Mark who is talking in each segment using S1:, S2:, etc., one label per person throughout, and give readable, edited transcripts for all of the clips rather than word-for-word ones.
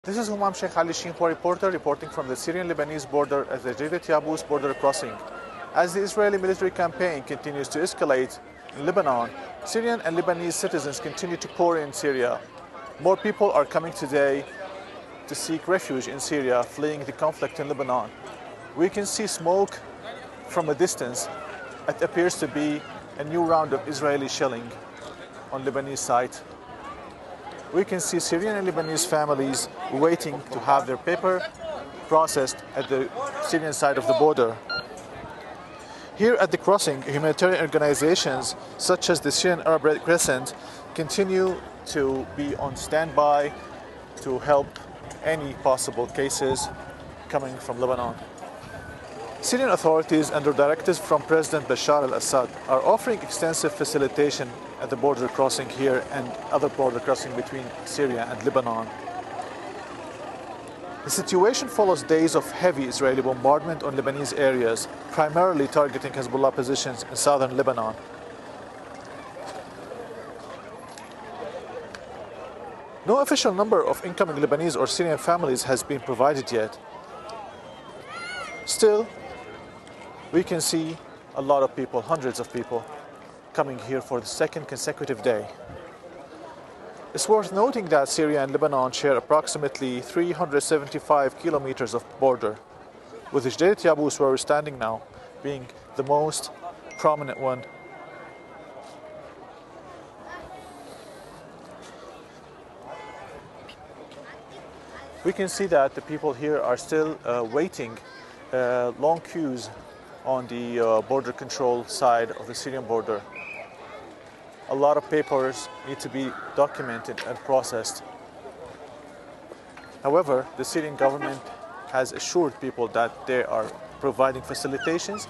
S1: This is Hummam Sheikh Ali, Xinhua reporter, reporting from the Syrian-Lebanese border at the Jdeidat Yabous border crossing. As the Israeli military campaign continues to escalate in Lebanon, Syrian and Lebanese citizens continue to pour in Syria. More people are coming today to seek refuge in Syria, fleeing the conflict in Lebanon. We can see smoke from a distance. It appears to be a new round of Israeli shelling on Lebanese side. We can see Syrian and Lebanese families waiting to have their paper processed at the Syrian side of the border. Here at the crossing, humanitarian organizations such as the Syrian Arab Red Crescent continue to be on standby to help any possible cases coming from Lebanon. Syrian authorities, under directives from President Bashar al-Assad, are offering extensive facilitation at the border crossing here and other border crossing between Syria and Lebanon. The situation follows days of heavy Israeli bombardment on Lebanese areas, primarily targeting Hezbollah positions in southern Lebanon. No official number of incoming Lebanese or Syrian families has been provided yet. Still, we can see a lot of people, hundreds of people, coming here for the second consecutive day. It's worth noting that Syria and Lebanon share approximately 375 kilometers of border, with the Jdeidat Yabous, where we're standing now, being the most prominent one. We can see that the people here are still waiting long queues on the border control side of the Syrian border. A lot of papers need to be documented and processed. However, the Syrian government has assured people that they are providing facilitations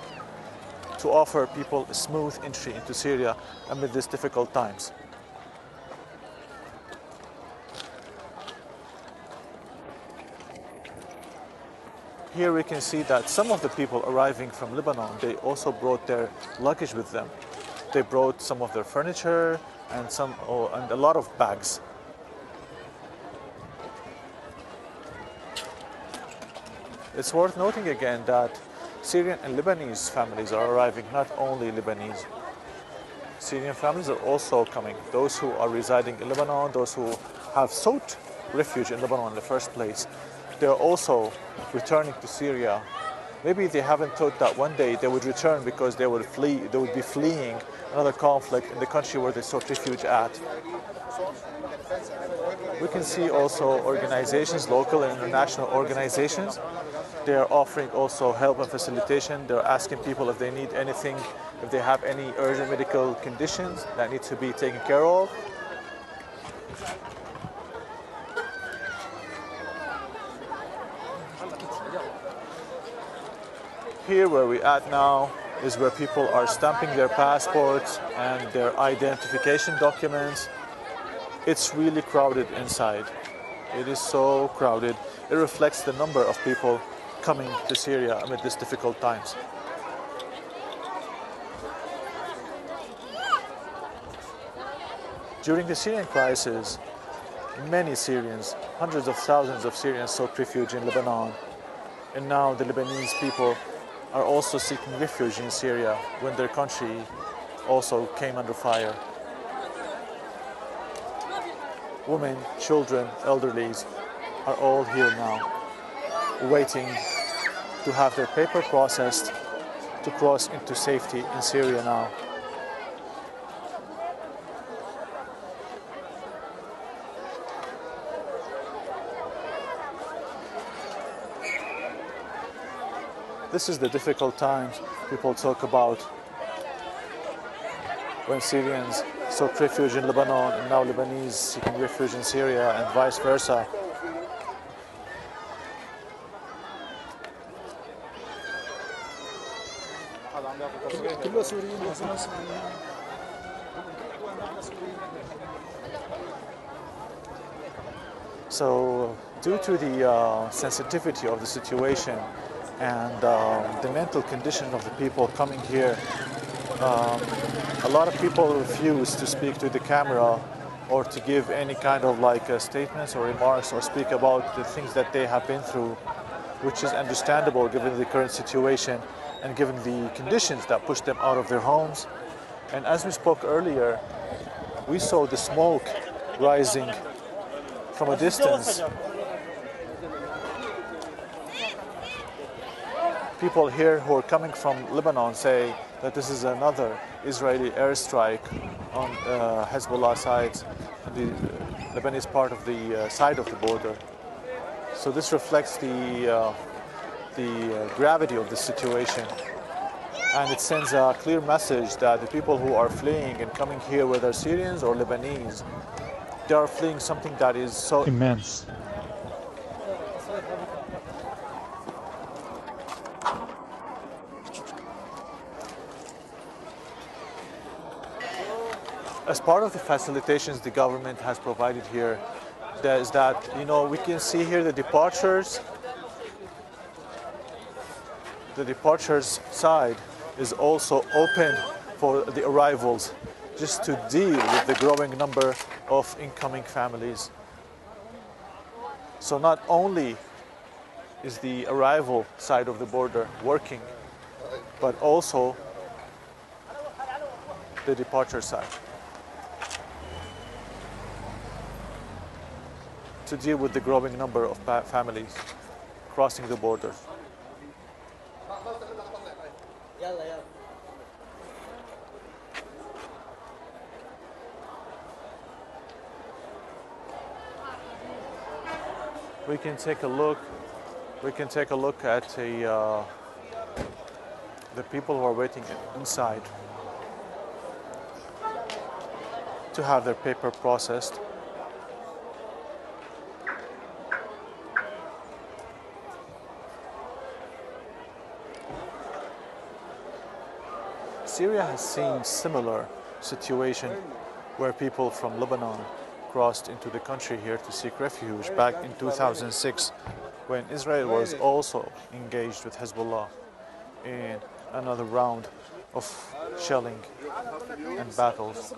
S1: to offer people a smooth entry into Syria amid these difficult times. Here we can see that some of the people arriving from Lebanon, they also brought their luggage with them. They brought some of their furniture and a lot of bags. It's worth noting again that Syrian and Lebanese families are arriving, not only Lebanese. Syrian families are also coming. Those who are residing in Lebanon, those who have sought refuge in Lebanon in the first place, they're also returning to Syria. Maybe they haven't thought that one day they would return because they would be fleeing another conflict in the country where they sought refuge at. We can see also organizations, local and international organizations. They are offering also help and facilitation. They're asking people if they need anything, if they have any urgent medical conditions that need to be taken care of. Here where we're at now is where people are stamping their passports and their identification documents. It's really crowded inside. It is so crowded. It reflects the number of people coming to Syria amid these difficult times. During the Syrian crisis, many Syrians, hundreds of thousands of Syrians sought refuge in Lebanon. And now the Lebanese people are also seeking refuge in Syria when their country also came under fire. Women, children, elderlies are all here now, waiting to have their paper processed to cross into safety in Syria now. This is the difficult times people talk about when Syrians sought refuge in Lebanon and now Lebanese seeking refuge in Syria and vice versa. So, due to the sensitivity of the situation and the mental condition of the people coming here, a lot of people refuse to speak to the camera or to give any kind of statements or remarks or speak about the things that they have been through, which is understandable given the current situation and given the conditions that pushed them out of their homes. And as we spoke earlier, we saw the smoke rising from a distance. People here who are coming from Lebanon say that this is another Israeli airstrike on Hezbollah side, the Lebanese part of the side of the border. So this reflects the gravity of the situation, and it sends a clear message that the people who are fleeing and coming here, whether Syrians or Lebanese, they are fleeing something that is so
S2: immense.
S1: As part of the facilitations the government has provided here, there is that, we can see here the departures. The departures side is also open for the arrivals, just to deal with the growing number of incoming families. So not only is the arrival side of the border working, but also the departure side, to deal with the growing number of families crossing the border. We can take a look. We can take a look at the people who are waiting inside to have their paper processed. Syria has seen similar situation where people from Lebanon crossed into the country here to seek refuge back in 2006, when Israel was also engaged with Hezbollah in another round of shelling and battles.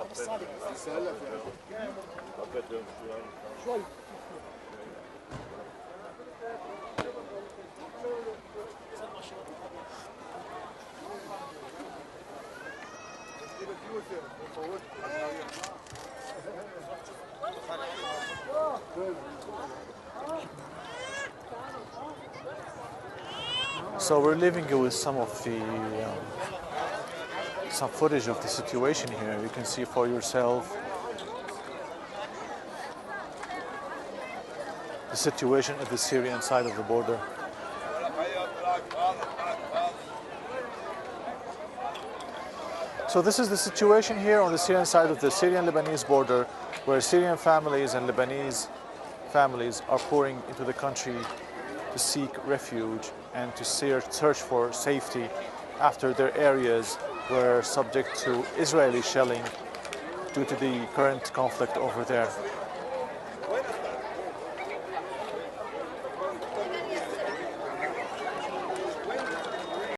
S1: So we're leaving you with some of the some footage of the situation here. You can see for yourself the situation at the Syrian side of the border. So this is the situation here on the Syrian side of the Syrian-Lebanese border, where Syrian families and Lebanese families are pouring into the country to seek refuge and to search for safety after their areas were subject to Israeli shelling due to the current conflict over there.